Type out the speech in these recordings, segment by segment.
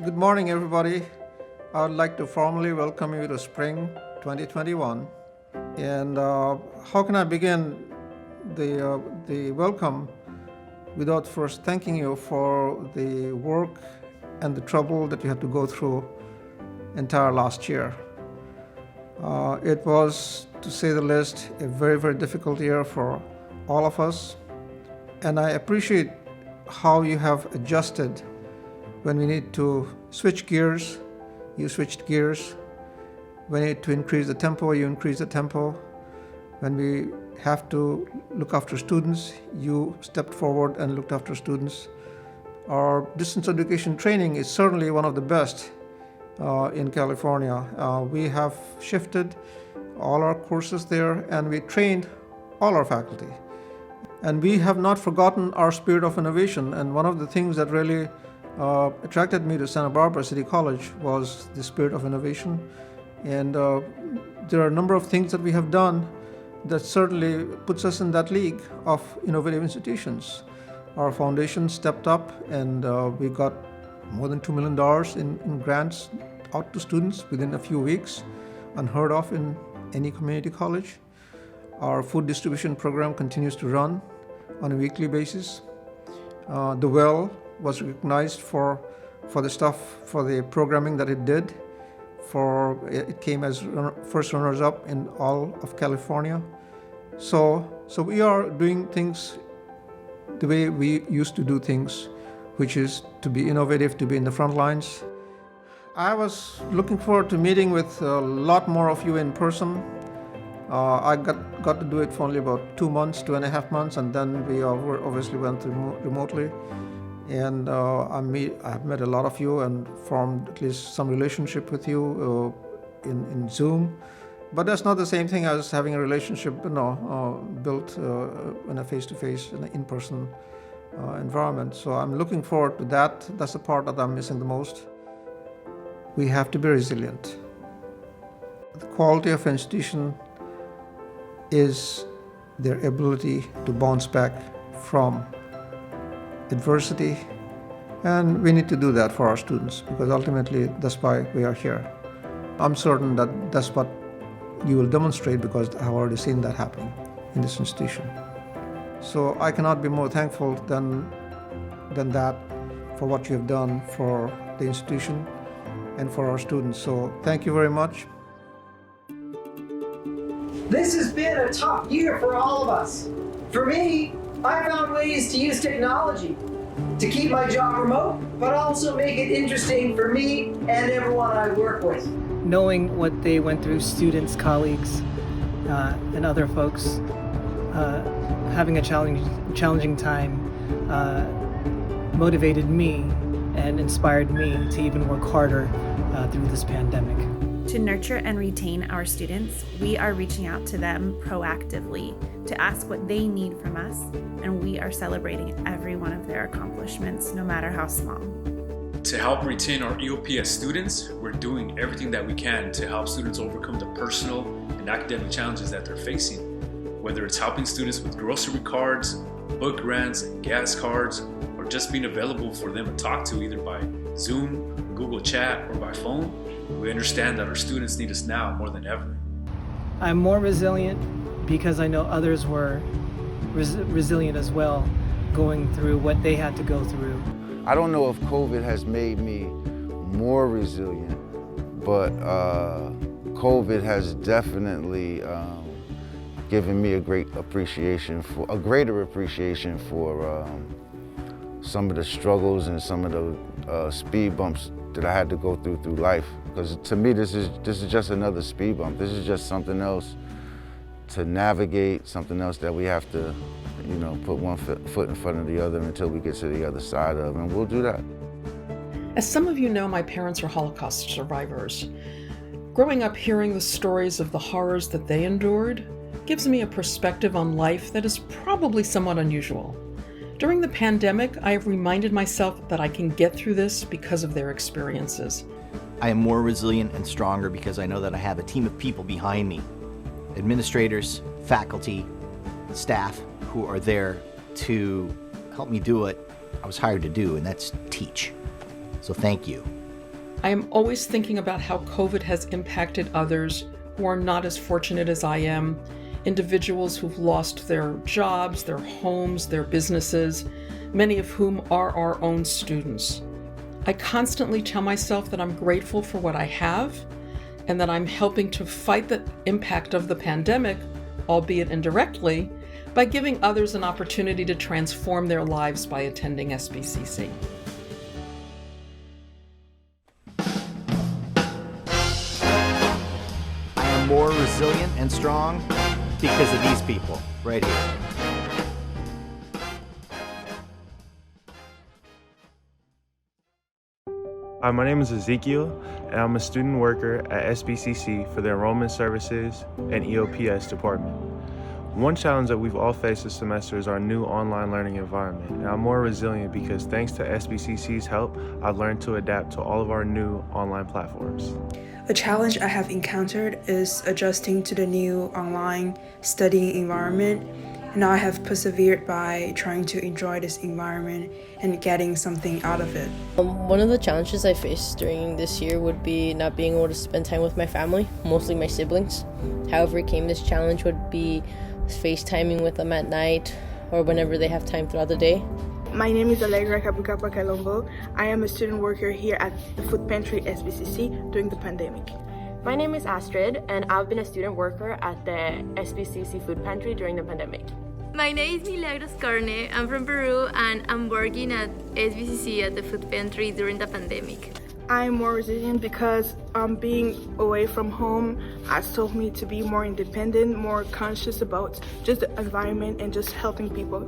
Good morning, everybody. I would like to formally welcome you to Spring 2021. And how can I begin the welcome without first thanking you for the work and the trouble that you had to go through entire last year. It was, to say the least, a very, very difficult year for all of us. And I appreciate how you have adjusted. When we need to switch gears, you switched gears. When we need to increase the tempo, you increase the tempo. When we have to look after students, you stepped forward and looked after students. Our distance education training is certainly one of the best in California. We have shifted all our courses there, and we trained all our faculty. And we have not forgotten our spirit of innovation. And one of the things that really attracted me to Santa Barbara City College was the spirit of innovation. And there are a number of things that we have done that certainly puts us in that league of innovative institutions. Our foundation stepped up, and we got more than $2 million in grants out to students within a few weeks, unheard of in any community college. Our food distribution program continues to run on a weekly basis. The Well was recognized for the programming that it did. It came as first runners-up in all of California. So we are doing things the way we used to do things, which is to be innovative, to be in the front lines. I was looking forward to meeting with a lot more of you in person. I got to do it for only about 2.5 months, and then we obviously went remotely. And I've met a lot of you and formed at least some relationship with you in Zoom. But that's not the same thing as having a relationship, built in a face-to-face, in-person environment. So I'm looking forward to that. That's the part that I'm missing the most. We have to be resilient. The quality of an institution is their ability to bounce back from adversity, and we need to do that for our students, because ultimately that's why we are here. I'm certain that that's what you will demonstrate, because I've already seen that happening in this institution. So I cannot be more thankful than that for what you have done for the institution and for our students. So thank you very much. This has been a tough year for all of us. For me, I found ways to use technology to keep my job remote, but also make it interesting for me and everyone I work with. Knowing what they went through, students, colleagues, and other folks, having a challenging time motivated me and inspired me to even work harder through this pandemic. To nurture and retain our students, we are reaching out to them proactively to ask what they need from us, and we are celebrating every one of their accomplishments, no matter how small. To help retain our EOPS students, we're doing everything that we can to help students overcome the personal and academic challenges that they're facing. Whether it's helping students with grocery cards, book grants, gas cards, or just being available for them to talk to either by Zoom, Google Chat, or by phone, we understand that our students need us now more than ever. I'm more resilient because I know others were resilient as well, going through what they had to go through. I don't know if COVID has made me more resilient, but COVID has definitely given me a greater appreciation for some of the struggles and some of the speed bumps that I had to go through life. Because to me, this is just another speed bump. This is just something else to navigate, something else that we have to, put one foot in front of the other until we get to the other side of, and we'll do that. As some of you know, my parents are Holocaust survivors. Growing up hearing the stories of the horrors that they endured gives me a perspective on life that is probably somewhat unusual. During the pandemic, I have reminded myself that I can get through this because of their experiences. I am more resilient and stronger because I know that I have a team of people behind me. Administrators, faculty, staff who are there to help me do what I was hired to do, and that's teach. So thank you. I am always thinking about how COVID has impacted others who are not as fortunate as I am, individuals who've lost their jobs, their homes, their businesses, many of whom are our own students. I constantly tell myself that I'm grateful for what I have and that I'm helping to fight the impact of the pandemic, albeit indirectly, by giving others an opportunity to transform their lives by attending SBCC. I am more resilient and strong because of these people right here. Hi, my name is Ezekiel, and I'm a student worker at SBCC for the Enrollment Services and EOPS department. One challenge that we've all faced this semester is our new online learning environment, and I'm more resilient because thanks to SBCC's help, I've learned to adapt to all of our new online platforms. A challenge I have encountered is adjusting to the new online studying environment, and I have persevered by trying to enjoy this environment and getting something out of it. One of the challenges I faced during this year would be not being able to spend time with my family, mostly my siblings. How I overcame this challenge would be FaceTiming with them at night or whenever they have time throughout the day. My name is Allegra Capucapa Calombo. I am a student worker here at the Food Pantry SBCC during the pandemic. My name is Astrid, and I've been a student worker at the SBCC Food Pantry during the pandemic. My name is Milagros Corne. I'm from Peru, and I'm working at SBCC at the Food Pantry during the pandemic. I'm more resilient because being away from home has taught me to be more independent, more conscious about just the environment and just helping people.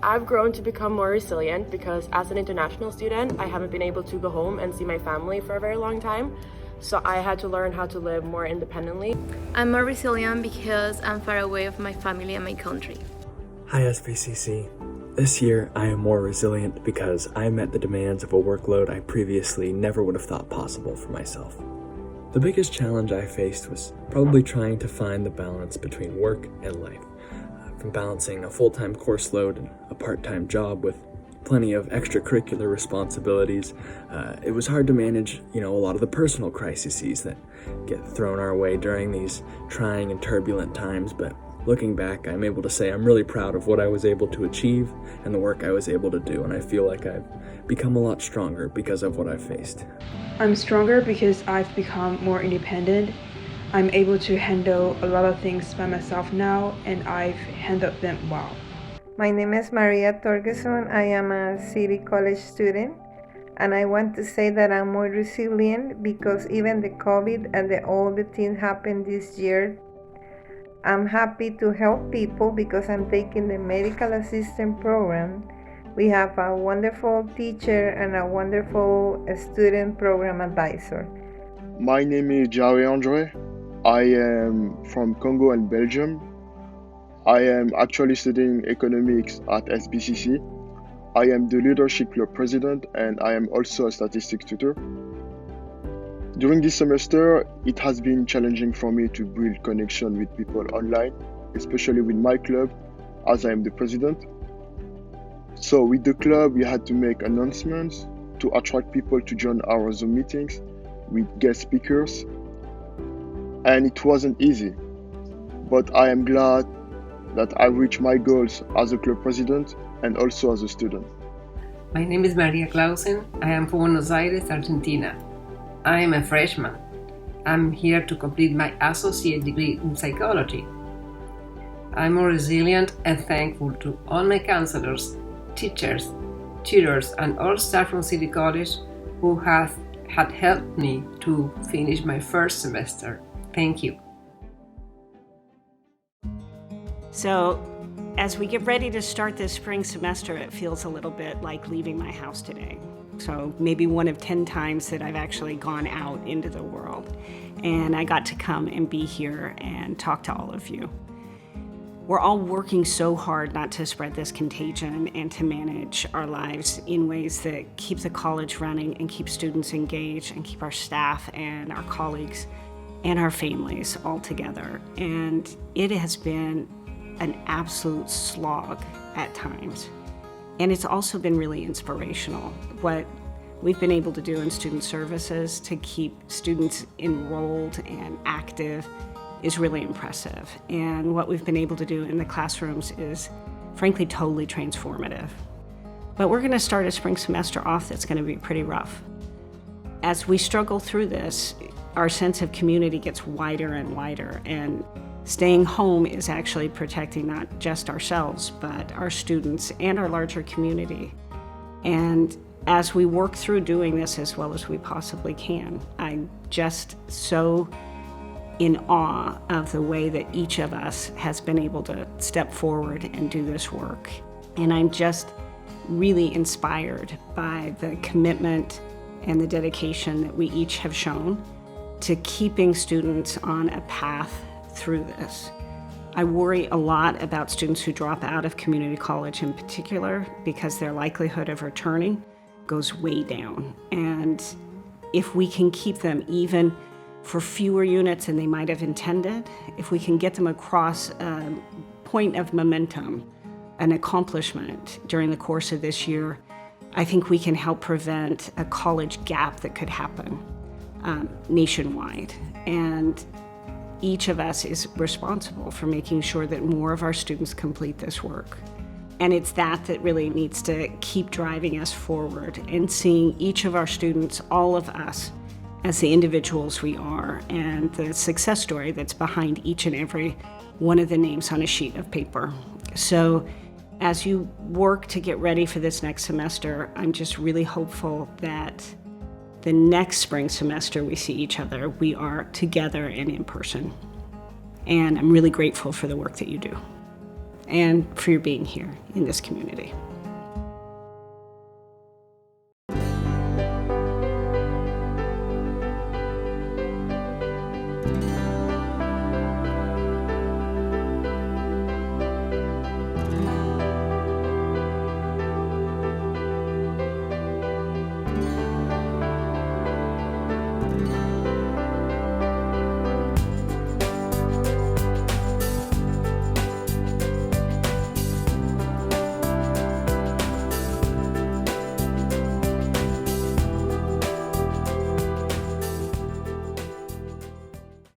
I've grown to become more resilient because as an international student, I haven't been able to go home and see my family for a very long time. So I had to learn how to live more independently. I'm more resilient because I'm far away from my family and my country. Hi SBCC. This year I am more resilient because I met the demands of a workload I previously never would have thought possible for myself. The biggest challenge I faced was probably trying to find the balance between work and life. From balancing a full-time course load and a part-time job with plenty of extracurricular responsibilities, it was hard to manage, a lot of the personal crises that get thrown our way during these trying and turbulent times. But looking back, I'm able to say I'm really proud of what I was able to achieve and the work I was able to do, and I feel like I've become a lot stronger because of what I've faced. I'm stronger because I've become more independent. I'm able to handle a lot of things by myself now, and I've handled them well. My name is Maria Torgeson. I am a City College student, and I want to say that I'm more resilient because even the COVID and all the things happened this year, I'm happy to help people because I'm taking the medical assistant program. We have a wonderful teacher and a wonderful student program advisor. My name is Jireh. I am from Congo and Belgium. I am actually studying economics at SBCC. I am the leadership club president, and I am also a statistics tutor. During this semester, it has been challenging for me to build connection with people online, especially with my club, as I am the president. So with the club, we had to make announcements to attract people to join our Zoom meetings with guest speakers. And it wasn't easy, but I am glad that I reached my goals as a club president and also as a student. My name is Maria Claussen. I am from Buenos Aires, Argentina. I am a freshman. I'm here to complete my associate degree in psychology. I'm more resilient and thankful to all my counselors, teachers, tutors, and all staff from City College who had helped me to finish my first semester. Thank you. So, as we get ready to start this spring semester, it feels a little bit like leaving my house today. So maybe one of 10 times that I've actually gone out into the world. And I got to come and be here and talk to all of you. We're all working so hard not to spread this contagion and to manage our lives in ways that keep the college running and keep students engaged and keep our staff and our colleagues and our families all together. And it has been an absolute slog at times. And it's also been really inspirational. What we've been able to do in student services to keep students enrolled and active is really impressive. And what we've been able to do in the classrooms is, frankly, totally transformative. But we're going to start a spring semester off that's going to be pretty rough. As we struggle through this, our sense of community gets wider and wider, and staying home is actually protecting not just ourselves, but our students and our larger community. And as we work through doing this as well as we possibly can, I'm just so in awe of the way that each of us has been able to step forward and do this work. And I'm just really inspired by the commitment and the dedication that we each have shown to keeping students on a path through this. I worry a lot about students who drop out of community college in particular, because their likelihood of returning goes way down. And if we can keep them even for fewer units than they might have intended, if we can get them across a point of momentum, an accomplishment during the course of this year, I think we can help prevent a college gap that could happen nationwide. And each of us is responsible for making sure that more of our students complete this work. And it's that really needs to keep driving us forward and seeing each of our students, all of us, as the individuals we are and the success story that's behind each and every one of the names on a sheet of paper. So as you work to get ready for this next semester, I'm just really hopeful that the next spring semester we see each other, we are together and in person. And I'm really grateful for the work that you do and for your being here in this community.